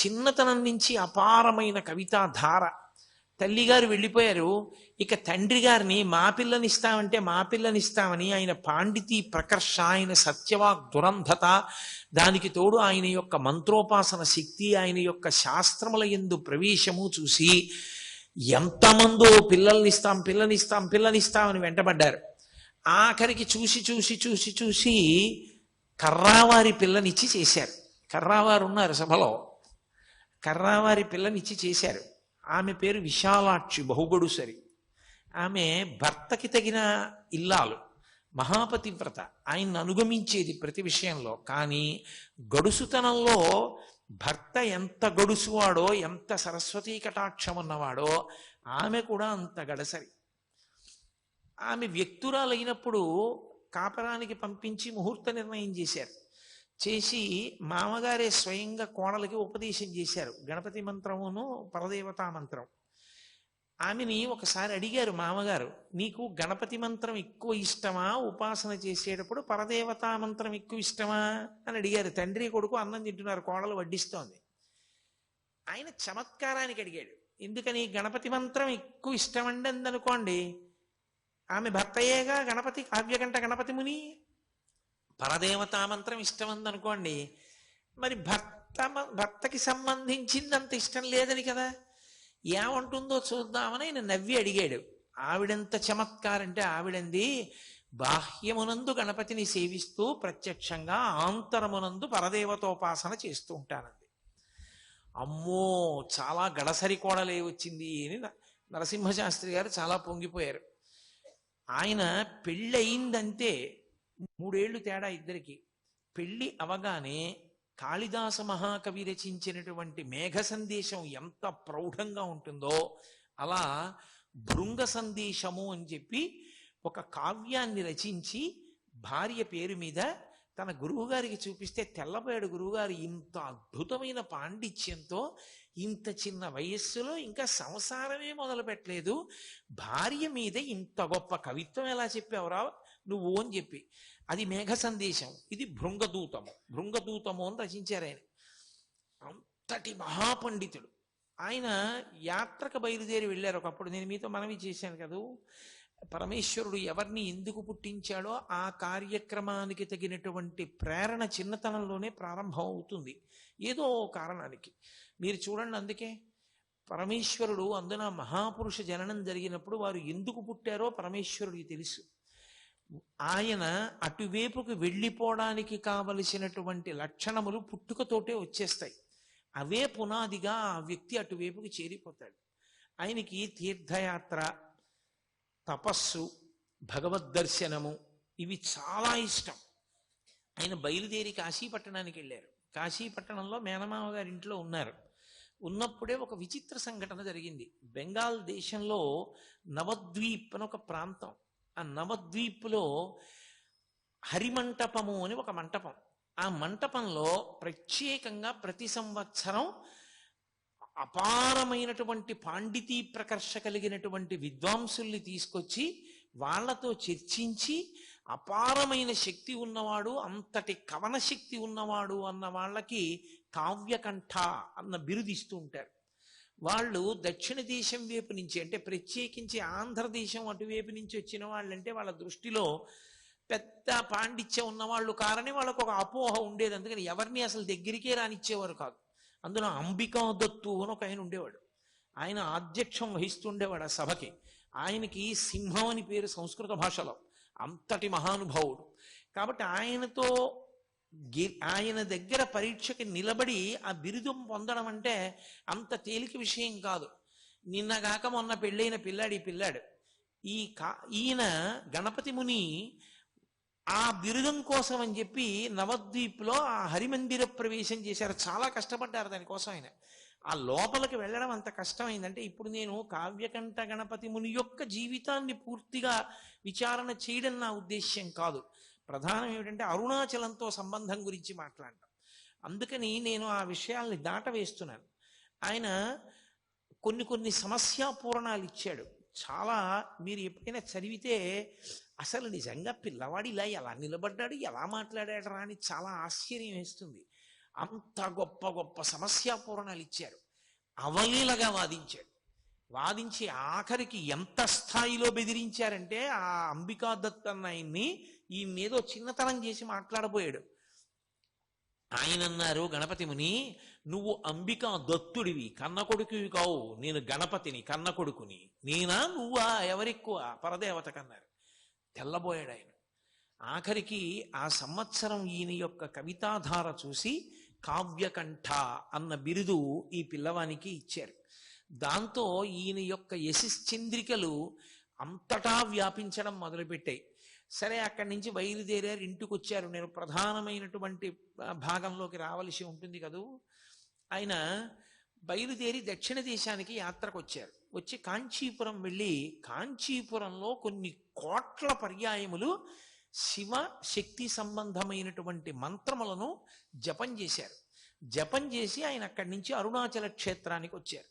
చిన్నతనం నుంచి అపారమైన కవితా ధార. తల్లిగారు వెళ్ళిపోయారు. ఇక తండ్రి గారిని మా పిల్లనిస్తామంటే మా పిల్లనిస్తామని ఆయన పాండితీ ప్రకర్ష, ఆయన సత్యవాక్ దురంధత, దానికి తోడు ఆయన యొక్క మంత్రోపాసన శక్తి, ఆయన యొక్క శాస్త్రముల యందు ప్రవేశము చూసి ఎంతమందో పిల్లల్నిస్తాం పిల్లనిస్తాం పిల్లనిస్తామని వెంటబడ్డారు. ఆఖరికి చూసి చూసి చూసి చూసి కర్రావారి పిల్లనిచ్చి చేశారు. కర్రావారు ఉన్నారు సభలో. కర్రావారి పిల్లనిచ్చి చేశారు. ఆమె పేరు విశాలాక్షి, బహుగొడుసరి. ఆమె భర్తకి తగిన ఇల్లాలు, మహాపతివ్రత, ఆయన్ని అనుగమించేది ప్రతి విషయంలో. కానీ గడుసుతనంలో భర్త ఎంత గడుసువాడో, ఎంత సరస్వతీ కటాక్షం ఉన్నవాడో ఆమె కూడా అంత గడసరి. ఆమె వ్యక్తురాలైనప్పుడు కాపరానికి పంపించి ముహూర్త నిర్ణయం చేశారు. చేసి మామగారే స్వయంగా కోడలికి ఉపదేశం చేశారు, గణపతి మంత్రమును పరదేవతా మంత్రం. ఆమెని ఒకసారి అడిగారు మామగారు, నీకు గణపతి మంత్రం ఎక్కువ ఇష్టమా, ఉపాసన చేసేటప్పుడు పరదేవతా మంత్రం ఎక్కువ ఇష్టమా అని అడిగారు. తండ్రి కొడుకు అన్నం తింటున్నారు, కోడలు వడ్డిస్తోంది. ఆయన చమత్కారానికి అడిగాడు, ఎందుకని గణపతి మంత్రం ఎక్కువ ఇష్టమండి అందనుకోండి, ఆమె భర్తయేగా గణపతి, కావ్యకంఠ గణపతి ముని. పరదేవతా మంత్రం ఇష్టమందనుకోండి, మరి భర్తకి సంబంధించిందంత ఇష్టం లేదని కదా, ఏమంటుందో చూద్దామని ఆయన నవ్వి అడిగాడు. ఆవిడెంత చమత్కారంటే ఆవిడంది, బాహ్యమునందు గణపతిని సేవిస్తూ ప్రత్యక్షంగా ఆంతరమునందు పరదేవతోపాసన చేస్తూ ఉంటానండి. అమ్మో, చాలా గడసరి కోడలే వచ్చింది అని నరసింహశాస్త్రి గారు చాలా పొంగిపోయారు. ఆయన పెళ్ళయిందంటే 3 ఏళ్ళు తేడా ఇద్దరికి. పెళ్లి అవగానే కాళిదాస మహాకవి రచించినటువంటి మేఘ సందేశం ఎంత ప్రౌఢంగా ఉంటుందో, అలా భృంగ సందేశము అని చెప్పి ఒక కావ్యాన్ని రచించి భార్య పేరు మీద తన గురువుగారికి చూపిస్తే, తెల్లబోయాడు గురువుగారు, ఇంత అద్భుతమైన పాండిత్యంతో ఇంత చిన్న వయస్సులో ఇంకా సంసారమే మొదలు పెట్టలేదు, భార్య మీద ఇంత గొప్ప కవిత్వం ఎలా చెప్పావురా నువ్వు అని చెప్పి. అది మేఘ సందేశం, ఇది భృంగదూతము. భృంగదూతము అని రచించారు ఆయన. అంతటి మహాపండితుడు ఆయన. యాత్రకు బయలుదేరి వెళ్ళారు ఒకప్పుడు. నేను మీతో మనవి చేశాను కదా, పరమేశ్వరుడు ఎవరిని ఎందుకు పుట్టించాడో ఆ కార్యక్రమానికి తగినటువంటి ప్రేరణ చిన్నతనంలోనే ప్రారంభం అవుతుంది, ఏదో కారణానికి. మీరు చూడండి, అందుకే పరమేశ్వరుడు, అందున మహాపురుష జననం జరిగినప్పుడు వారు ఎందుకు పుట్టారో పరమేశ్వరుడికి తెలుసు. ఆయన అటువైపుకు వెళ్ళిపోవడానికి కావలసినటువంటి లక్షణములు పుట్టుకతోటే వచ్చేస్తాయి. అవే పునాదిగా ఆ వ్యక్తి అటువైపుకి చేరిపోతాడు. ఆయనకి తీర్థయాత్ర, తపస్సు, భగవద్దర్శనము ఇవి చాలా ఇష్టం. ఆయన బయలుదేరి కాశీపట్టణానికి వెళ్ళారు. కాశీపట్టణంలో మేనమామ గారి ఇంట్లో ఉన్నారు. ఉన్నప్పుడే ఒక విచిత్ర సంఘటన జరిగింది. బెంగాల్ దేశంలో నవద్వీప్ అని ఒక ప్రాంతం. ఆ నవద్వీప్లో హరిమంటపము అని ఒక మంటపం. ఆ మంటపంలో ప్రత్యేకంగా ప్రతి సంవత్సరం అపారమైనటువంటి పాండితీ ప్రకర్ష కలిగినటువంటి విద్వాంసుల్ని తీసుకొచ్చి వాళ్లతో చర్చించి, అపారమైన శక్తి ఉన్నవాడు, అంతటి కవన శక్తి ఉన్నవాడు అన్న వాళ్ళకి కావ్యకంఠ అన్న బిరుదిస్తూ ఉంటారు. వాళ్ళు దక్షిణ దేశం వైపు నుంచి, అంటే ప్రత్యేకించి ఆంధ్రదేశం అటువైపు నుంచి వచ్చిన వాళ్ళంటే వాళ్ళ దృష్టిలో పెద్ద పాండిత్యం ఉన్నవాళ్ళు కారని వాళ్ళకు ఒక అపోహ ఉండేది. అందుకని ఎవరిని అసలు దగ్గరికే రానిచ్చేవారు కాదు. అందులో అంబికా దత్తు అని ఒక ఆయన ఉండేవాడు. ఆయన ఆధ్యక్షం వహిస్తుండేవాడు ఆ సభకి. ఆయనకి సింహం అని పేరు సంస్కృత భాషలో. అంతటి మహానుభావుడు. కాబట్టి ఆయన దగ్గర పరీక్షకి నిలబడి ఆ బిరుదం పొందడం అంటే అంత తేలిక విషయం కాదు. నిన్నగాక మొన్న పెళ్ళైన పిల్లాడు ఈయన గణపతి ముని ఆ బిరుదం కోసం అని చెప్పి నవద్వీప్లో ఆ హరిమందిర ప్రవేశం చేశారు. చాలా కష్టపడ్డారు దానికోసం ఆయన. ఆ లోపలికి వెళ్ళడం అంత కష్టమైందంటే, ఇప్పుడు నేను కావ్యకంఠ గణపతి ముని యొక్క జీవితాన్ని పూర్తిగా విచారణ చేయడం నా ఉద్దేశ్యం కాదు. ప్రధానం ఏమిటంటే అరుణాచలంతో సంబంధం గురించి మాట్లాడటం. అందుకని నేను ఆ విషయాల్ని దాటవేస్తున్నాను. ఆయన కొన్ని సమస్యాపూరణాలు ఇచ్చాడు. చాలా, మీరు ఎప్పుడైనా చదివితే అసలు నిజంగా పిల్లవాడు ఇలా ఎలా నిలబడ్డాడు, ఎలా మాట్లాడాడు రా అని చాలా ఆశ్చర్యం వేస్తుంది. అంత గొప్ప గొప్ప సమస్యాపూరణాలు ఇచ్చారు. అవలీలగా వాదించాడు. వాదించి ఆఖరికి ఎంత స్థాయిలో బెదిరించారంటే ఆ అంబికా దత్ అన్న ఆయన్ని ఈ మీదో చిన్నతనం చేసి మాట్లాడబోయాడు. ఆయన అన్నారు, గణపతి ముని, నువ్వు అంబికా దత్తుడివి, కన్న కొడుకువి కావు, నేను గణపతిని, కన్న కొడుకుని. నేనా నువ్వా, ఎవరెక్కువ పరదేవత కన్నారు. తెల్లబోయాడు ఆయన. ఆఖరికి ఆ సంవత్సరం ఈయన యొక్క కవితాధార చూసి కావ్యకంఠ అన్న బిరుదు ఈ పిల్లవానికి ఇచ్చారు. దాంతో ఈయన యొక్క యశశ్చంద్రికలు అంతటా వ్యాపించడం మొదలుపెట్టాయి. సరే, అక్కడి నుంచి బయలుదేరారు, ఇంటికి వచ్చారు. నేను ప్రధానమైనటువంటి భాగంలోకి రావలసి ఉంటుంది కదూ. ఆయన బయలుదేరి దక్షిణ దేశానికి యాత్రకు వచ్చారు. వచ్చి కాంచీపురం వెళ్ళి కాంచీపురంలో కొన్ని కోట్ల పర్యాయములు శివ శక్తి సంబంధమైనటువంటి మంత్రములను జపం చేశారు. జపం చేసి ఆయన అక్కడి నుంచి అరుణాచల క్షేత్రానికి వచ్చారు.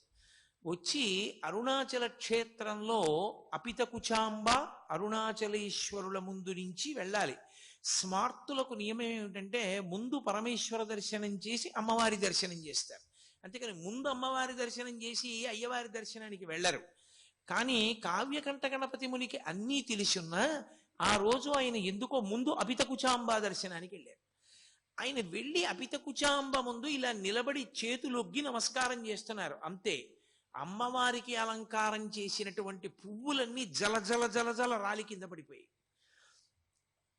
వచ్చి అరుణాచల క్షేత్రంలో అపితకుచాంబ అరుణాచలేశ్వరుల ముందు నుంచి వెళ్ళాలి. స్మార్తులకు నియమం ఏమిటంటే ముందు పరమేశ్వర దర్శనం చేసి అమ్మవారి దర్శనం చేస్తారు. అంతేకాని ముందు అమ్మవారి దర్శనం చేసి అయ్యవారి దర్శనానికి వెళ్ళరు. కానీ కావ్యకంఠ గణపతి మునికి అన్నీ తెలిసున్నా ఆ రోజు ఆయన ఎందుకో ముందు అపితకుచాంబ దర్శనానికి వెళ్ళారు. ఆయన వెళ్ళి అపితకుచాంబ ముందు ఇలా నిలబడి చేతులొగ్గి నమస్కారం చేస్తున్నారు. అంతే, అమ్మవారికి అలంకారం చేసినటువంటి పువ్వులన్నీ జల జల జల జల రాలి కింద పడిపోయి,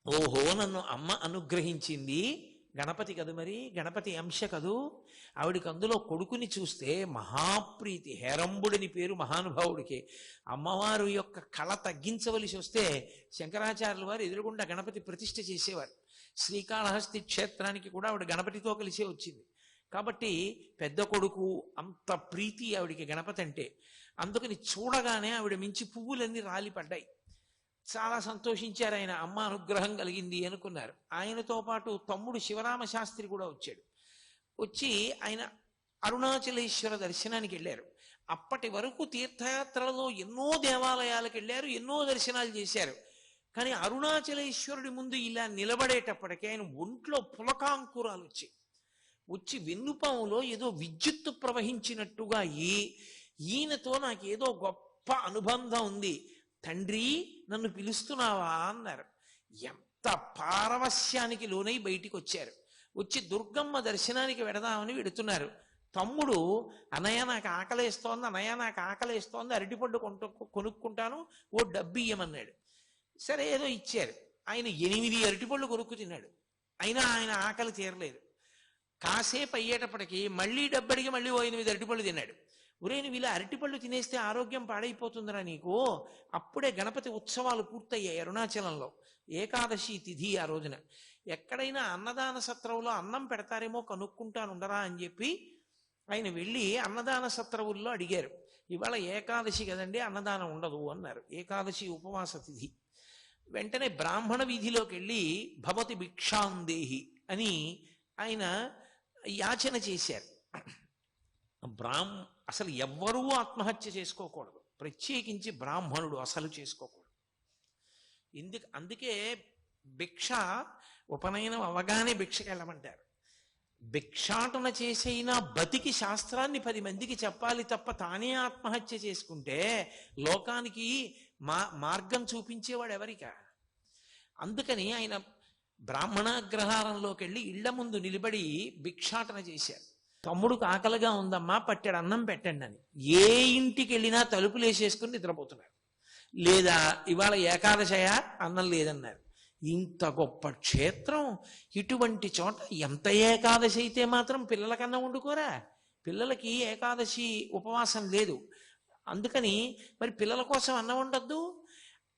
ఓహో నన్ను అమ్మ అనుగ్రహించింది, గణపతి కదు, మరి గణపతి అంశ కదూ. ఆవిడికి అందులో కొడుకుని చూస్తే మహాప్రీతి. హేరంబుడిని పేరు మహానుభావుడికి. అమ్మవారు యొక్క కళ తగ్గించవలసి వస్తే శంకరాచార్యుల వారు ఎదురుగుండా గణపతి ప్రతిష్ఠ చేసేవారు. శ్రీకాళహస్తి క్షేత్రానికి కూడా ఆవిడ గణపతితో కలిసే వచ్చింది. కాబట్టి పెద్ద కొడుకు అంత ప్రీతి ఆవిడికి గణపతి అంటే. అందుకని చూడగానే ఆవిడ మించి పువ్వులన్నీ రాలిపడ్డాయి. చాలా సంతోషించారు ఆయన. అమ్మ అనుగ్రహం కలిగింది అనుకున్నారు. ఆయనతో పాటు తమ్ముడు శివరామ శాస్త్రి కూడా వచ్చాడు. వచ్చి ఆయన అరుణాచలేశ్వర దర్శనానికి వెళ్ళారు. అప్పటి వరకు తీర్థయాత్రలలో ఎన్నో దేవాలయాలకు వెళ్ళారు, ఎన్నో దర్శనాలు చేశారు. కానీ అరుణాచలేశ్వరుడి ముందు ఇలా నిలబడేటప్పటికీ ఆయన ఒంట్లో పులకాంకురాలు వచ్చి వెన్నుపాములో ఏదో విద్యుత్తు ప్రవహించినట్టుగా ఈయనతో నాకేదో గొప్ప అనుబంధం ఉంది, తండ్రి నన్ను పిలుస్తున్నావా అన్నారు. ఎంత పారవస్యానికి లోనై బయటికి వచ్చారు. వచ్చి దుర్గమ్మ దర్శనానికి వెడదామని వెడుతున్నారు. తమ్ముడు, అన్నయ్య నాకు ఆకలేస్తోంది, అన్నయ్య నాకు ఆకలేస్తోంది, అరటిపండు కొనుక్కుంటాను, ఓ డబ్బు ఇయ్యమన్నాడు. సరే ఏదో ఇచ్చారు. ఆయన 8 అరటిపళ్ళు కొనుక్కు తిన్నాడు. అయినా ఆయన ఆకలి తీరలేదు. కాసేపు అయ్యేటప్పటికి మళ్ళీ డబ్బడికి మళ్ళీ ఓ 8 అరటిపళ్ళు తిన్నాడు. ఒరే, నువ్వు ఇలా అరటిపళ్ళు తినేస్తే ఆరోగ్యం పాడైపోతుందిరా నీకు. అప్పుడే గణపతి ఉత్సవాలు పూర్తయ్యాయి అరుణాచలంలో. ఏకాదశి తిథి ఆ రోజున. ఎక్కడైనా అన్నదాన సత్రంలో అన్నం పెడతారేమో కనుక్కుంటానుండరా అని చెప్పి ఆయన వెళ్ళి అన్నదాన సత్రవుల్లో అడిగారు. ఇవాళ ఏకాదశి కదండి, అన్నదానం ఉండదు అన్నారు. ఏకాదశి ఉపవాస తిథి. వెంటనే బ్రాహ్మణ వీధిలోకి వెళ్ళి భవతి భిక్షాందేహి అని ఆయన యాచన చేశారు. అసలు ఎవ్వరూ ఆత్మహత్య చేసుకోకూడదు, ప్రత్యేకించి బ్రాహ్మణుడు అసలు చేసుకోకూడదు. అందుకే భిక్ష ఉపనయనం అవగానే భిక్షకి వెళ్ళమంటారు. భిక్షాటన చేసైనా బతికి శాస్త్రాన్ని 10 మందికి చెప్పాలి తప్ప తానే ఆత్మహత్య చేసుకుంటే లోకానికి మార్గం చూపించేవాడు ఎవరికా. అందుకని ఆయన బ్రాహ్మణాగ్రహారంలోకి వెళ్ళి ఇళ్ల ముందు నిలబడి భిక్షాటన చేశారు. తమ్ముడికి ఆకలిగా ఉందమ్మా, పట్టెడు అన్నం పెట్టండి అని. ఏ ఇంటికి వెళ్ళినా తలుపులు వేసేసుకుని నిద్రపోతున్నారు. లేదా ఇవాళ ఏకాదశయా, అన్నం లేదన్నారు. ఇంత గొప్ప క్షేత్రం, ఇటువంటి చోట ఎంత ఏకాదశి అయితే మాత్రం పిల్లలకన్నా వండుకోరా? పిల్లలకి ఏకాదశి ఉపవాసం లేదు. అందుకని మరి పిల్లల కోసం అన్నం వండద్దు.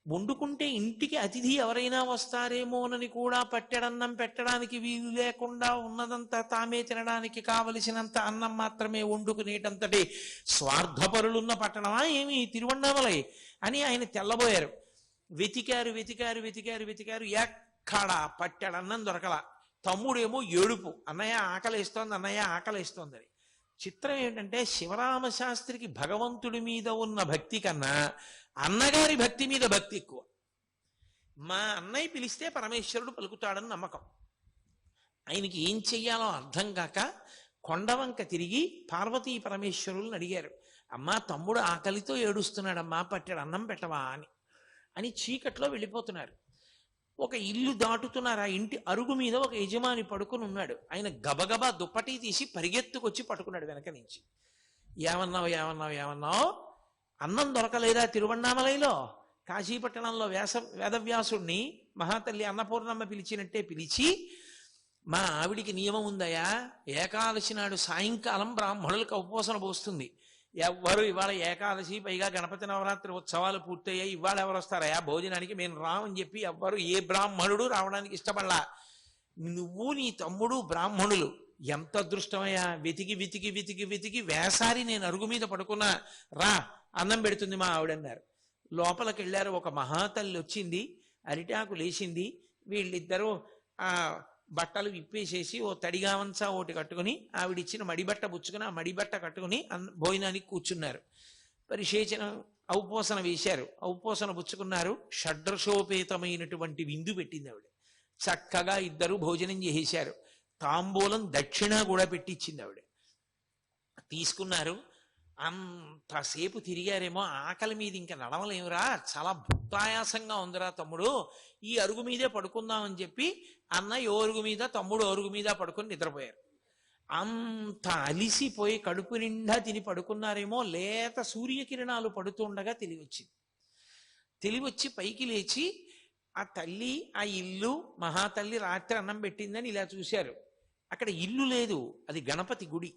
వండుకుంటే ఇంటికి అతిథి ఎవరైనా వస్తారేమోనని కూడా పట్టెడన్నం పెట్టడానికి వీలు లేకుండా ఉన్నదంతా తామే తినడానికి కావలసినంత అన్నం మాత్రమే వండుకునేటంతటి స్వార్థపరులున్న పట్టణమా ఏమి తిరువണ്ണామలై అని ఆయన తెల్లబోయారు. వెతికారు వెతికారు వెతికారు వెతికారు, ఎక్కడా పట్టెడన్నం దొరకలా. తమ్ముడేమో ఏడుపు, అన్నయ్య ఆకలేస్తోంది, అన్నయ్య ఆకలేస్తోందని. చిత్రం ఏంటంటే శివరామశాస్త్రికి భగవంతుడి మీద ఉన్న భక్తి కన్నా అన్నగారి భక్తి మీద భక్తి ఎక్కువ. మా అన్నయ్య పిలిస్తే పరమేశ్వరుడు పలుకుతాడని నమ్మకం. ఆయనకి ఏం చెయ్యాలో అర్థం కాక కొండవంక తిరిగి పార్వతీ పరమేశ్వరులను అడిగారు. అమ్మా, తమ్ముడు ఆకలితో ఏడుస్తున్నాడమ్మా, పట్టెడు అన్నం పెట్టవా అని చీకట్లో వెళ్ళిపోతున్నారు. ఒక ఇల్లు దాటుతున్నారు. ఆ ఇంటి అరుగు మీద ఒక యజమాని పడుకుని ఉన్నాడు. ఆయన గబగబా దుప్పటి తీసి పరిగెత్తుకొచ్చి పట్టుకున్నాడు వెనక నుంచి. ఏమన్నావు ఏమన్నావు ఏమన్నావు? అన్నం దొరకలేదా తిరువണ്ണామలైలో? కాశీపట్టణంలో వేదవ్యాసుణ్ణి మహాతల్లి అన్నపూర్ణమ్మ పిలిచినట్టే పిలిచి, మా ఆవిడికి నియమం ఉందయా, ఏకాదశి నాడు సాయంకాలం బ్రాహ్మణులకు ఉపవాసన పోస్తుంది. ఎవ్వరు ఇవాళ ఏకాదశి, పైగా గణపతి నవరాత్రి ఉత్సవాలు పూర్తయ్యాయి, ఇవాళ ఎవరు వస్తారయా భోజనానికి, మేము రామని చెప్పి ఎవ్వరు ఏ బ్రాహ్మణుడు రావడానికి ఇష్టపడలా. నువ్వు నీ తమ్ముడు బ్రాహ్మణులు, ఎంత అదృష్టమయ్యా! వెతికి వెతికి వెతికి వెతికి వేసారి నేను అరుగు మీద పడుకున్నా, రా అన్నం పెడుతుంది మా ఆవిడన్నారు. లోపలికి వెళ్ళారు. ఒక మహాతల్లి వచ్చింది, అరిటాకు లేచింది. వీళ్ళిద్దరూ ఆ బట్టలు విప్పేసేసి ఓ తడిగావంచా ఒకటి కట్టుకుని ఆవిడిచ్చిన మడిబట్ట పుచ్చుకుని ఆ మడిబట్ట కట్టుకుని భోజనానికి కూర్చున్నారు. పరిశేచనం ఔపోసన వేశారు, ఔపోసన పుచ్చుకున్నారు. షడ్రసోపేతమైనటువంటి విందు పెట్టింది ఆవిడ. చక్కగా ఇద్దరు భోజనం చేసేశారు. తాంబూలం దక్షిణ కూడా పెట్టించింది ఆవిడ. తీసుకున్నారు. అంతసేపు తిరిగారేమో, ఆకలి మీద ఇంకా నడవలేమురా, చాలా భుక్తాయాసంగా ఉందిరా తమ్ముడు, ఈ అరుగు మీదే పడుకుందామని చెప్పి అన్న ఓ అరుగు మీద, తమ్ముడు అరుగు మీద పడుకొని నిద్రపోయారు. అంత అలిసిపోయి కడుపు నిండా తిని పడుకున్నారేమో, లేత సూర్యకిరణాలు పడుతుండగా తెలివచ్చింది. తెలివచ్చి పైకి లేచి ఆ తల్లి, ఆ ఇల్లు, మహాతల్లి రాత్రి అన్నం పెట్టిందని ఇలా చూశారు. అక్కడ ఇల్లు లేదు, అది గణపతి గుడి.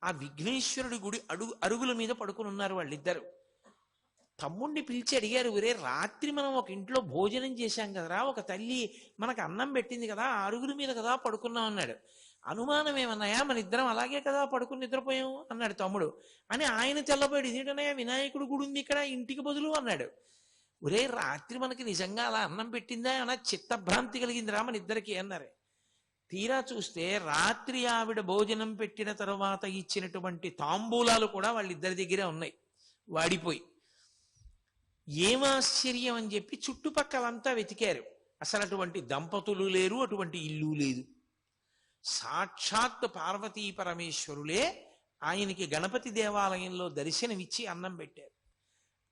ఆ విఘ్నేశ్వరుడి గుడి అరుగుల మీద పడుకుని ఉన్నారు వాళ్ళిద్దరు. తమ్ముడిని పిలిచి అడిగారు, ఒరే రాత్రి మనం ఒక ఇంట్లో భోజనం చేశాం కదరా, ఒక తల్లి మనకు అన్నం పెట్టింది కదా, ఆ అరుగుల మీద కదా పడుకున్నాం అన్నాడు. అనుమానం ఏమన్నాయా, మన ఇద్దరం అలాగే కదా పడుకుని నిద్రపోయాం అన్నాడు తమ్ముడు. అని ఆయన తెల్లబోయాడు, ఇదేంటన్నాయా వినాయకుడు గుడి ఉంది ఇక్కడ ఇంటికి బదులు అన్నాడు. ఒరే రాత్రి మనకి నిజంగా అలా అన్నం పెట్టిందా అన్న చిత్తభ్రాంతి కలిగిందిరా మన ఇద్దరికి అన్నారు. తీరా చూస్తే రాత్రి ఆవిడ భోజనం పెట్టిన తరువాత ఇచ్చినటువంటి తాంబూలాలు కూడా వాళ్ళిద్దరి దగ్గరే ఉన్నాయి, వాడిపోయి. ఏమాశ్చర్యం అని చెప్పి చుట్టుపక్కలంతా వెతికారు. అసలు అటువంటి దంపతులు లేరు, అటువంటి ఇల్లు లేదు. సాక్షాత్ పార్వతీ పరమేశ్వరులే ఆయనకి గణపతి దేవాలయంలో దర్శనమిచ్చి అన్నం పెట్టారు.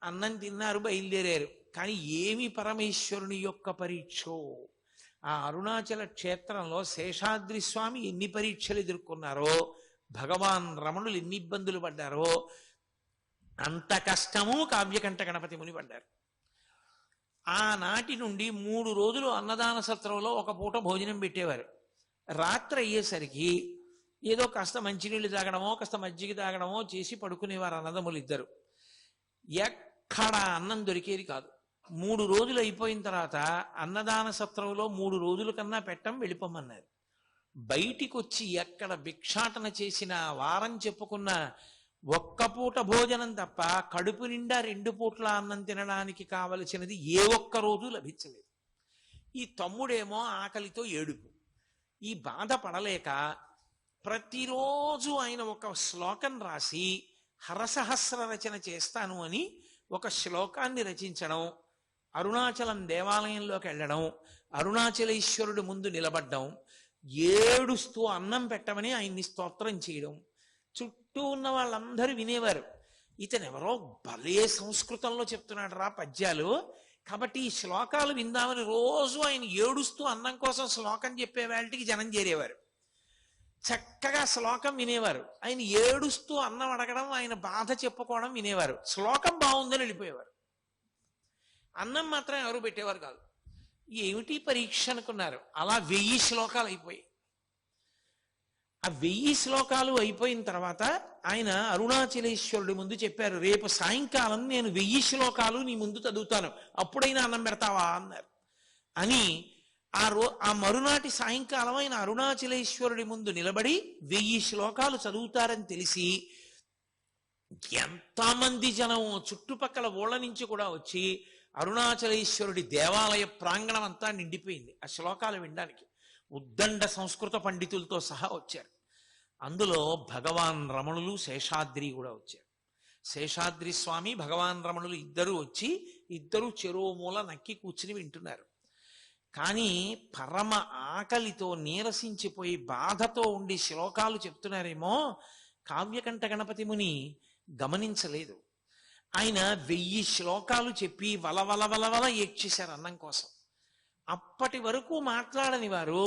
అన్నం తిన్నారు, బయలుదేరారు. కానీ ఏమి పరమేశ్వరుని యొక్క పరీక్షో! ఆ అరుణాచల క్షేత్రంలో శేషాద్రి స్వామి ఎన్ని పరీక్షలు ఎదుర్కొన్నారో, భగవాన్ రమణులు ఎన్ని ఇబ్బందులు పడ్డారో, అంత కష్టము కావ్యకంఠ గణపతి ముని పడ్డారు. ఆనాటి నుండి 3 రోజులు అన్నదాన సత్రంలో ఒక పూట భోజనం పెట్టేవారు. రాత్రి అయ్యేసరికి ఏదో కాస్త మంచినీళ్ళు తాగడమో, కాస్త మజ్జిగ తాగడమో చేసి పడుకునేవారు అన్నదమ్ములు ఇద్దరు. ఎక్కడ అన్నం దొరికేది కాదు. 3 రోజులు అయిపోయిన తర్వాత అన్నదాన సత్రంలో 3 రోజుల కన్నా పెట్టం, వెళ్ళిపోమన్నారు. బయటికి వచ్చి ఎక్కడ భిక్షాటన చేసిన, వారం చెప్పుకున్న ఒక్క పూట భోజనం తప్ప కడుపు నిండా 2 పూట్ల అన్నం తినడానికి కావలసినది ఏ ఒక్క రోజు లభించలేదు. ఈ తమ్ముడేమో ఆకలితో ఏడుపు. ఈ బాధ పడలేక ప్రతిరోజు ఆయన ఒక శ్లోకం రాసి హరసహస్ర రచన చేస్తాను అని ఒక శ్లోకాన్ని రచించడం, అరుణాచలం దేవాలయంలోకి వెళ్ళడం, అరుణాచలేశ్వరుడి ముందు నిలబడ్డం, ఏడుస్తూ అన్నం పెట్టమని ఆయన్ని స్తోత్రం చేయడం. చుట్టూ ఉన్న వాళ్ళందరూ వినేవారు. ఇతనెవరో భలే సంస్కృతంలో చెప్తున్నాడు రా పద్యాలు, కాబట్టి ఈ శ్లోకాలు విందామని రోజు ఆయన ఏడుస్తూ అన్నం కోసం శ్లోకం చెప్పే వాళ్ళకి జనం చేరేవారు. చక్కగా శ్లోకం వినేవారు. ఆయన ఏడుస్తూ అన్నం అడగడం, ఆయన బాధ చెప్పుకోవడం వినేవారు. శ్లోకం బాగుందని వెళ్ళిపోయేవారు. అన్నం మాత్రం ఎవరు పెట్టేవారు కాదు. ఏమిటి పరీక్ష అనుకున్నారు. అలా 1000 శ్లోకాలు అయిపోయాయి. ఆ 1000 శ్లోకాలు అయిపోయిన తర్వాత ఆయన అరుణాచలేశ్వరుడి ముందు చెప్పారు, రేపు సాయంకాలం నేను 1000 శ్లోకాలు నీ ముందు చదువుతాను, అప్పుడైనా అన్నం పెడతావా అన్నారు. అని ఆ మరునాటి సాయంకాలం ఆయన అరుణాచలేశ్వరుడి ముందు నిలబడి 1000 శ్లోకాలు చదువుతారని తెలిసి ఎంతమంది జనం చుట్టుపక్కల ఊళ్ళ నుంచి కూడా వచ్చి అరుణాచలేశ్వరుడి దేవాలయ ప్రాంగణం అంతా నిండిపోయింది ఆ శ్లోకాలు వినడానికి. ఉద్దండ సంస్కృత పండితులతో సహా వచ్చారు. అందులో భగవాన్ రమణులు, శేషాద్రి కూడా వచ్చారు. శేషాద్రి స్వామి, భగవాన్ రమణులు ఇద్దరు వచ్చి ఇద్దరు చెరువు మూల నక్కి కూర్చుని వింటున్నారు. కానీ పరమ ఆకలితో నీరసించిపోయి బాధతో ఉండి శ్లోకాలు చెప్తున్నారేమో కావ్యకంఠ గణపతి ముని గమనించలేదు. ఆయన 1000 శ్లోకాలు చెప్పి వలవల వలవల ఏడ్చేశారు అన్నం కోసం. అప్పటి వరకు మాట్లాడని వారు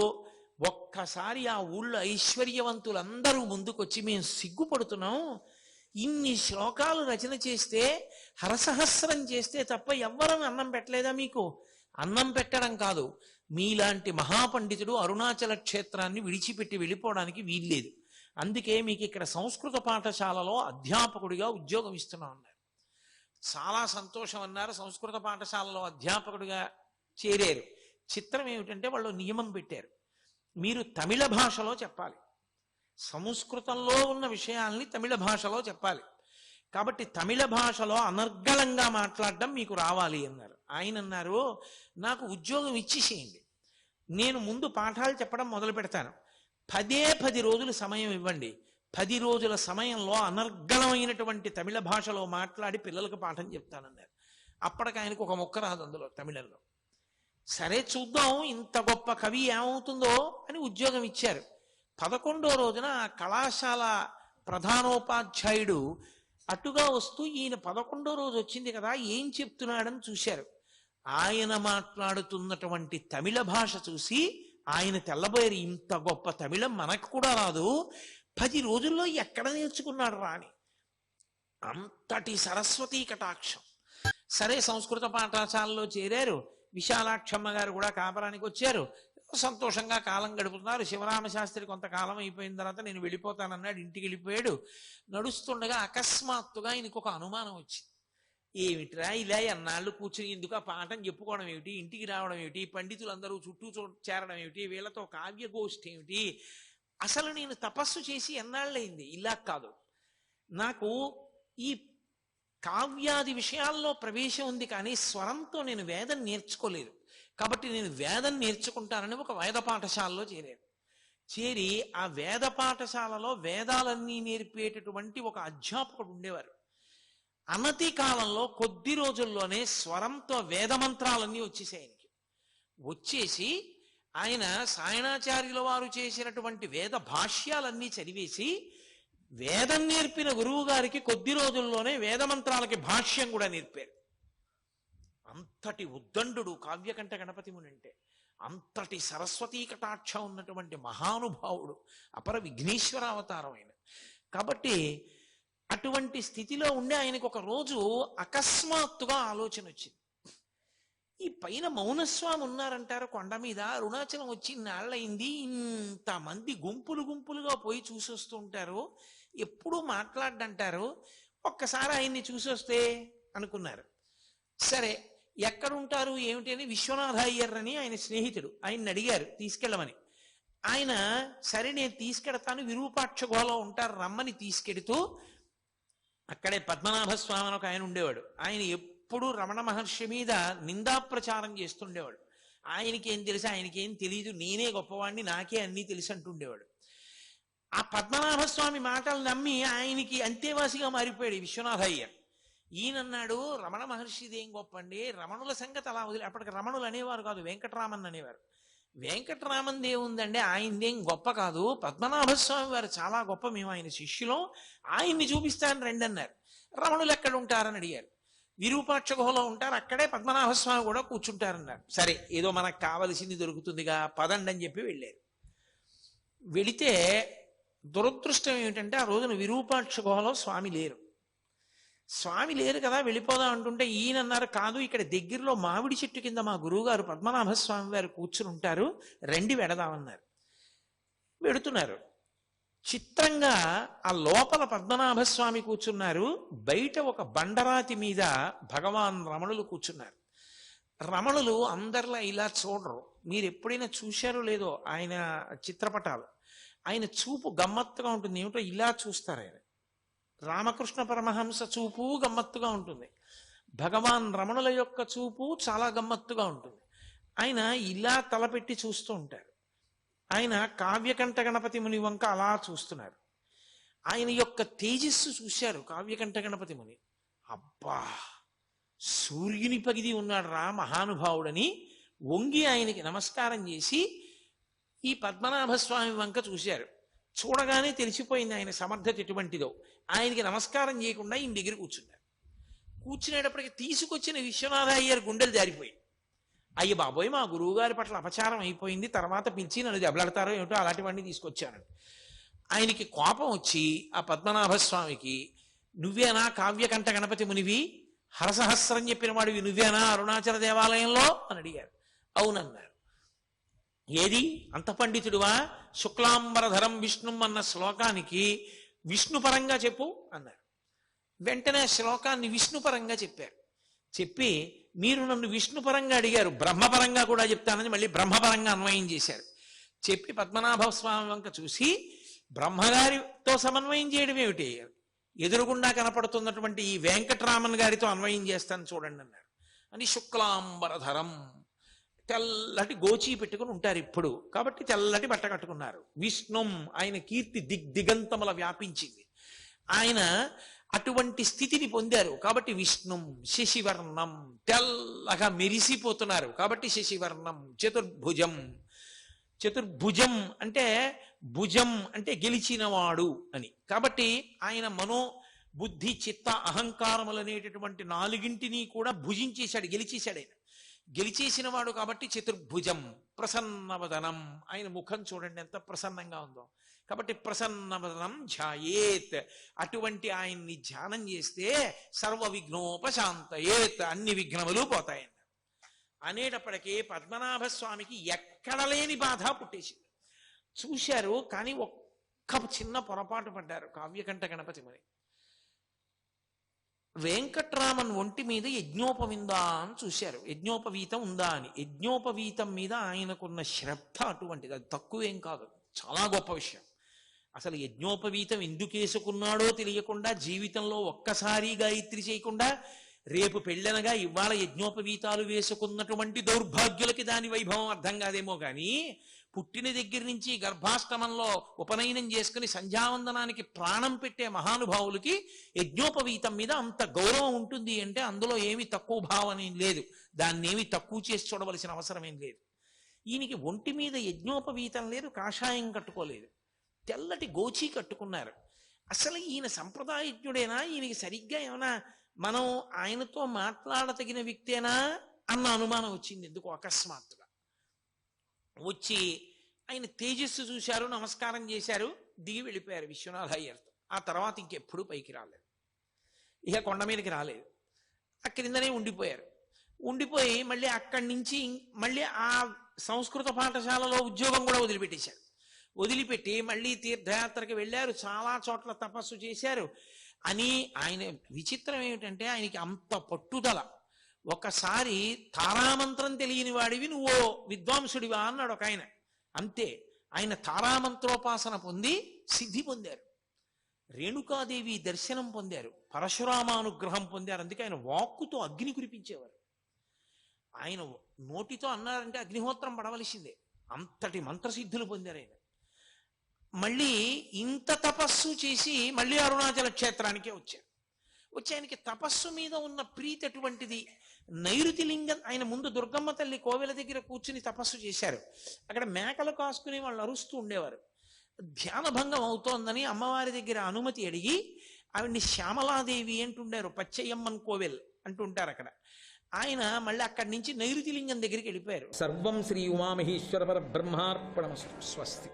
ఒక్కసారి ఆ ఊళ్ళో ఐశ్వర్యవంతులందరూ ముందుకొచ్చి మేము సిగ్గుపడుతున్నాం, ఇన్ని శ్లోకాలు రచన చేస్తే హరసహస్రం చేస్తే తప్ప ఎవ్వరం అన్నం పెట్టలేదా మీకు? అన్నం పెట్టడం కాదు, మీలాంటి మహాపండితుడు అరుణాచల క్షేత్రాన్ని విడిచిపెట్టి వెళ్ళిపోవడానికి వీల్లేదు, అందుకే మీకు ఇక్కడ సంస్కృత పాఠశాలలో అధ్యాపకుడిగా ఉద్యోగం ఇస్తున్నాం అన్నారు. చాలా సంతోషం అన్నారు. సంస్కృత పాఠశాలలో అధ్యాపకుడిగా చేరారు. చిత్రం ఏమిటంటే వాళ్ళు నియమం పెట్టారు, మీరు తమిళ భాషలో చెప్పాలి, సంస్కృతంలో ఉన్న విషయాల్ని తమిళ భాషలో చెప్పాలి, కాబట్టి తమిళ భాషలో అనర్గళంగా మాట్లాడడం మీకు రావాలి అన్నారు. ఆయన అన్నారు, నాకు ఉద్యోగం ఇచ్చేసేయండి, నేను ముందు పాఠాలు చెప్పడం మొదలు పెడతాను, 10 రోజులు సమయం ఇవ్వండి, 10 రోజుల సమయంలో అనర్గళమైనటువంటి తమిళ భాషలో మాట్లాడి పిల్లలకు పాఠం చెప్తానన్నారు. అప్పటికి ఆయనకు ఒక ముక్క రాదు అందులో తమిళంలో. సరే చూద్దాం ఇంత గొప్ప కవి ఏమవుతుందో అని ఉద్యోగం ఇచ్చారు. 11వ రోజున ఆ కళాశాల ప్రధానోపాధ్యాయుడు అటుగా వస్తూ ఈయన 11వ రోజు వచ్చింది కదా ఏం చెప్తున్నాడని చూశారు. ఆయన మాట్లాడుతున్నటువంటి తమిళ భాష చూసి ఆయన తెల్లబోయారు, ఇంత గొప్ప తమిళం మనకు కూడా రాదు, 10 రోజుల్లో ఎక్కడ నేర్చుకున్నాడు రాని. అంతటి సరస్వతీ కటాక్షం. సరే సంస్కృత పాఠశాలలో చేరారు. విశాలాక్షమ్మ గారు కూడా కాపరానికి వచ్చారు. సంతోషంగా కాలం గడుపుతున్నారు. శివరామశాస్త్రి కొంతకాలం అయిపోయిన తర్వాత నేను వెళ్ళిపోతానన్నాడు, ఇంటికి వెళ్ళిపోయాడు. నడుస్తుండగా అకస్మాత్తుగా ఆయనకు ఒక అనుమానం వచ్చింది. ఏమిట్రా ఇలా ఎన్నాళ్ళు కూర్చుని ఎందుకు ఆ పాఠం చెప్పుకోవడం ఏమిటి, ఇంటికి రావడం ఏమిటి, పండితులందరూ చుట్టూ చేరడం ఏమిటి, వీళ్ళతో కావ్యగోష్ఠి ఏమిటి, అసలు నేను తపస్సు చేసి ఎన్నాళ్ళయింది, ఇలా కాదు, నాకు ఈ కావ్యాది విషయాల్లో ప్రవేశం ఉంది కానీ స్వరంతో నేను వేదం నేర్చుకోలేదు, కాబట్టి నేను వేదం నేర్చుకుంటానని ఒక వేద పాఠశాలలో చేరాను. చేరి ఆ వేద పాఠశాలలో వేదాలన్నీ నేర్పేటటువంటి ఒక అధ్యాపకుడు ఉండేవారు. అనతి కాలంలో కొద్ది రోజుల్లోనే స్వరంతో వేద మంత్రాలన్నీ వచ్చేసాయి ఆయనకి. వచ్చేసి ఆయన సాయణాచార్యుల వారు చేసినటువంటి వేద భాష్యాలన్నీ చదివేసి వేదం నేర్పిన గురువు గారికి కొద్ది రోజుల్లోనే వేదమంత్రాలకి భాష్యం కూడా నేర్పారు. అంతటి ఉద్దండు కావ్యకంఠ గణపతి ముని అంటే. అంతటి సరస్వతీ కటాక్షం ఉన్నటువంటి మహానుభావుడు, అపర విఘ్నేశ్వర అవతారం ఆయన. కాబట్టి అటువంటి స్థితిలో ఉండే ఆయనకు ఒక రోజు అకస్మాత్తుగా ఆలోచన వచ్చింది. ఈ పైన మౌనస్వామి ఉన్నారంటారు కొండ మీద, అరుణాచలం వచ్చి నాళ్ళయింది, ఇంతమంది గుంపులు గుంపులుగా పోయి చూసొస్తూ ఉంటారు, ఎప్పుడూ మాట్లాడంటారు, ఒక్కసారి ఆయన్ని చూసొస్తే అనుకున్నారు. సరే ఎక్కడుంటారు ఏమిటి అని విశ్వనాథ అయ్యర్ అని ఆయన స్నేహితుడు, ఆయన్ని అడిగారు తీసుకెళ్ళమని. ఆయన సరే నేను తీసుకెడతాను, విరూపాక్ష గుహలో ఉంటారు రమ్మని తీసుకెడుతూ, అక్కడే పద్మనాభ స్వామి అని ఒక ఆయన ఉండేవాడు. ఆయన ఎప్పుడు రమణ మహర్షి మీద నిందా ప్రచారం చేస్తుండేవాడు. ఆయనకేం తెలుసు, ఆయనకేం తెలియదు, నేనే గొప్పవాడిని, నాకే అన్నీ తెలుసు అంటుండేవాడు. ఆ పద్మనాభ స్వామి మాటలు నమ్మి ఆయనకి అంతేవాసిగా మారిపోయాడు విశ్వనాథ అయ్యర్. ఈయనన్నాడు, రమణ మహర్షిది ఏం గొప్ప అండి, రమణుల సంగతి అలా వదిలి, అప్పటికి రమణులు అనేవారు కాదు, వెంకటరామన్ అనేవారు. వెంకటరామన్ దేవుందండి, ఆయనదేం గొప్ప కాదు, పద్మనాభ స్వామి వారు చాలా గొప్ప, మేము ఆయన శిష్యులం, ఆయన్ని చూపిస్తాను రండి అన్నారు. రమణులు ఎక్కడ ఉంటారని అడిగారు. విరూపాక్ష గుహలో ఉంటారు, అక్కడే పద్మనాభ స్వామి కూడా కూర్చుంటారన్నారు. సరే ఏదో మనకు కావలసింది దొరుకుతుందిగా పదండి అని చెప్పి వెళ్ళారు. వెళితే దురదృష్టం ఏమిటంటే ఆ రోజున విరూపాక్ష గుహలో స్వామి లేరు. స్వామి లేరు కదా వెళ్ళిపోదాం అంటుంటే ఈయన అన్నారు, కాదు ఇక్కడ దగ్గరలో మామిడి చెట్టు కింద మా గురువుగారు పద్మనాభ స్వామి వారు కూర్చుని ఉంటారు, రండి వెడదామన్నారు. వెడుతున్నారు. చిత్రంగా ఆ లోపల పద్మనాభ స్వామి కూర్చున్నారు, బయట ఒక బండరాతి మీద భగవాన్ రమణులు కూర్చున్నారు. రమణులు అందరిలా ఇలా చూడరు, మీరు ఎప్పుడైనా చూశారో లేదో ఆయన చిత్రపటాలు, ఆయన చూపు గమ్మత్తుగా ఉంటుంది. ఏమిటో ఇలా చూస్తారు ఆయన. రామకృష్ణ పరమహంస చూపు గమ్మత్తుగా ఉంటుంది, భగవాన్ రమణుల యొక్క చూపు చాలా గమ్మత్తుగా ఉంటుంది. ఆయన ఇలా తలపెట్టి చూస్తూ ఉంటారు. ఆయన కావ్యకంఠ గణపతి ముని వంక అలా చూస్తున్నారు. ఆయన యొక్క తేజస్సు చూశారు కావ్యకంఠ గణపతి ముని. అబ్బా, సూర్యుని పగిది ఉన్నాడు రా మహానుభావుడని వంగి ఆయనకి నమస్కారం చేసి ఈ పద్మనాభ స్వామి వంక చూశారు. చూడగానే తెలిసిపోయింది ఆయన సమర్థత ఎటువంటిదో. ఆయనకి నమస్కారం చేయకుండా ఈయన దగ్గర కూర్చున్నారు. కూర్చునేటప్పటికి తీసుకొచ్చిన విశ్వనాథ అయ్యర్ గుండెలు జారిపోయి, అయ్య బాబోయ్ మా గురువు గారి పట్ల అపచారం అయిపోయింది, తర్వాత పిలిచి నన్ను దెబ్బలాడతారో ఏమిటో అలాంటివన్నీ తీసుకొచ్చాను. ఆయనకి కోపం వచ్చి ఆ పద్మనాభస్వామికి, నువ్వేనా కావ్యకంఠ గణపతి మునివి, హరసహస్రం చెప్పిన వాడివి నువ్వేనా అరుణాచల దేవాలయంలో అని అడిగారు. అవునన్నారు. ఏది అంత పండితుడువా, శుక్లాంబరధరం విష్ణుం అన్న శ్లోకానికి విష్ణుపరంగా చెప్పు అన్నారు. వెంటనే శ్లోకాన్ని విష్ణుపరంగా చెప్పారు. చెప్పి మీరు నన్ను విష్ణుపరంగా అడిగారు, బ్రహ్మపరంగా కూడా చెప్తానని మళ్ళీ బ్రహ్మపరంగా అన్వయం చేశారు. చెప్పి పద్మనాభ స్వామి వంక చూసి, బ్రహ్మగారితో సమన్వయం చేయడం ఏమిటి, ఎదురుగుండా కనపడుతున్నటువంటి ఈ వెంకటరామన్ గారితో అన్వయం చేస్తాను చూడండి అన్నారు. అని శుక్లాంబరధరం, తెల్లటి గోచీ పెట్టుకుని ఉంటారు ఇప్పుడు, కాబట్టి తెల్లటి బట్ట కట్టుకున్నారు. విష్ణుం, ఆయన కీర్తి దిగంతముల వ్యాపించింది. ఆయన అటువంటి స్థితిని పొందారు కాబట్టి విష్ణుం. శశివర్ణం, తెల్లగా మెరిసిపోతున్నారు కాబట్టి శశివర్ణం. చతుర్భుజం, చతుర్భుజం అంటే భుజం అంటే గెలిచినవాడు అని. కాబట్టి ఆయన మనో బుద్ధి చిత్త అహంకారములు అనేటటువంటి నాలుగింటిని కూడా భుజించేశాడు, గెలిచేశాడు. ఆయన గెలిచేసిన వాడు కాబట్టి చతుర్భుజం. ప్రసన్నవదనం, ఆయన ముఖం చూడండి ఎంత ప్రసన్నంగా ఉందో. కాబట్టి ప్రసన్నవదనం ధ్యాయేత్, అటువంటి ఆయన్ని ధ్యానం చేస్తే సర్వ విఘ్నోపశాంతయేత్, అన్ని విఘ్నములు పోతాయన్న. అనేటప్పటికీ పద్మనాభ స్వామికి ఎక్కడ లేని బాధ పుట్టేసింది. చూశారు కానీ ఒక్క చిన్న పొరపాటు పడ్డారు కావ్యకంఠ గణపతి మరి. వెంకట్రామన్ ఒంటి మీద యజ్ఞోపవిందా అని చూశారు, యజ్ఞోపవీతం ఉందా అని. యజ్ఞోపవీతం మీద ఆయనకున్న శ్రద్ధ అటువంటిది, అది తక్కువేం కాదు, చాలా గొప్ప విషయం. అసలు యజ్ఞోపవీతం ఎందుకు వేసుకున్నాడో తెలియకుండా, జీవితంలో ఒక్కసారి గాయత్రి చేయకుండా, రేపు పెళ్ళనగా ఇవాళ యజ్ఞోపవీతాలు వేసుకున్నటువంటి దౌర్భాగ్యులకి దాని వైభవం అర్థం కాదేమో కానీ, పుట్టిన దగ్గర నుంచి గర్భాష్టమంలో ఉపనయనం చేసుకుని సంధ్యావందనానికి ప్రాణం పెట్టే మహానుభావులకి యజ్ఞోపవీతం మీద అంత గౌరవం ఉంటుంది అంటే అందులో ఏమి తక్కువ భావం ఏం లేదు, దాన్ని ఏమి తక్కువ చేసి చూడవలసిన అవసరం ఏం లేదు. ఈయనకి ఒంటి మీద యజ్ఞోపవీతం లేదు, కాషాయం కట్టుకోలేదు, తెల్లటి గోచీ కట్టుకున్నారు. అసలు ఈయన సంప్రదాయజ్ఞుడేనా, ఈయనకి సరిగ్గా ఏమైనా మనం ఆయనతో మాట్లాడతగిన వ్యక్తేనా అన్న అనుమానం వచ్చింది ఎందుకు అకస్మాత్తుగా. వచ్చి ఆయన తేజస్సు చూశారు, నమస్కారం చేశారు, దిగి వెళ్ళిపోయారు విశ్వనాథ అయ్యర్తో. ఆ తర్వాత ఇంకెప్పుడు పైకి రాలేదు, ఇక కొండ మీదకి రాలేదు, ఆ క్రిందనే ఉండిపోయారు. ఉండిపోయి మళ్ళీ అక్కడి నుంచి మళ్ళీ ఆ సంస్కృత పాఠశాలలో ఉద్యోగం కూడా వదిలిపెట్టేశారు. వదిలిపెట్టి మళ్ళీ తీర్థయాత్రకి వెళ్ళారు, చాలా చోట్ల తపస్సు చేశారు. అని ఆయన విచిత్రం ఏమిటంటే ఆయనకి అంత పట్టుదల. ఒకసారి తారామంత్రం తెలియని వాడివి నువ్వు విద్వాంసుడివా అన్నాడు ఒక ఆయన. అంతే, ఆయన తారామంత్రోపాసన పొంది సిద్ధి పొందారు, రేణుకాదేవి దర్శనం పొందారు, పరశురామానుగ్రహం పొందారు. అందుకే ఆయన వాక్కుతో అగ్ని కురిపించేవారు. ఆయన నోటితో అన్నారంటే అగ్నిహోత్రం పడవలసిందే, అంతటి మంత్రసిద్ధులు పొందారు ఆయన. మళ్ళీ ఇంత తపస్సు చేసి మళ్ళీ అరుణాచల క్షేత్రానికే వచ్చారు. వచ్చి ఆయనకి తపస్సు మీద ఉన్న ప్రీతి అటువంటిది. నైరుతి లింగం, ఆయన ముందు దుర్గమ్మ తల్లి కోవెల దగ్గర కూర్చుని తపస్సు చేశారు. అక్కడ మేకలు కాసుకుని వాళ్ళు అరుస్తూ ఉండేవారు. ధ్యానభంగం అవుతోందని అమ్మవారి దగ్గర అనుమతి అడిగి ఆవిడ్ని శ్యామలాదేవి అంటుండారు, పచ్చయ్యమ్మన్ కోవెల్ అంటుంటారు అక్కడ. ఆయన మళ్ళీ అక్కడి నుంచి నైరుతి లింగం దగ్గరికి వెళ్ళిపోయారు. సర్వం శ్రీ ఉమామహేశ్వర పర బ్రహ్మార్పణమస్తు. స్వస్తి.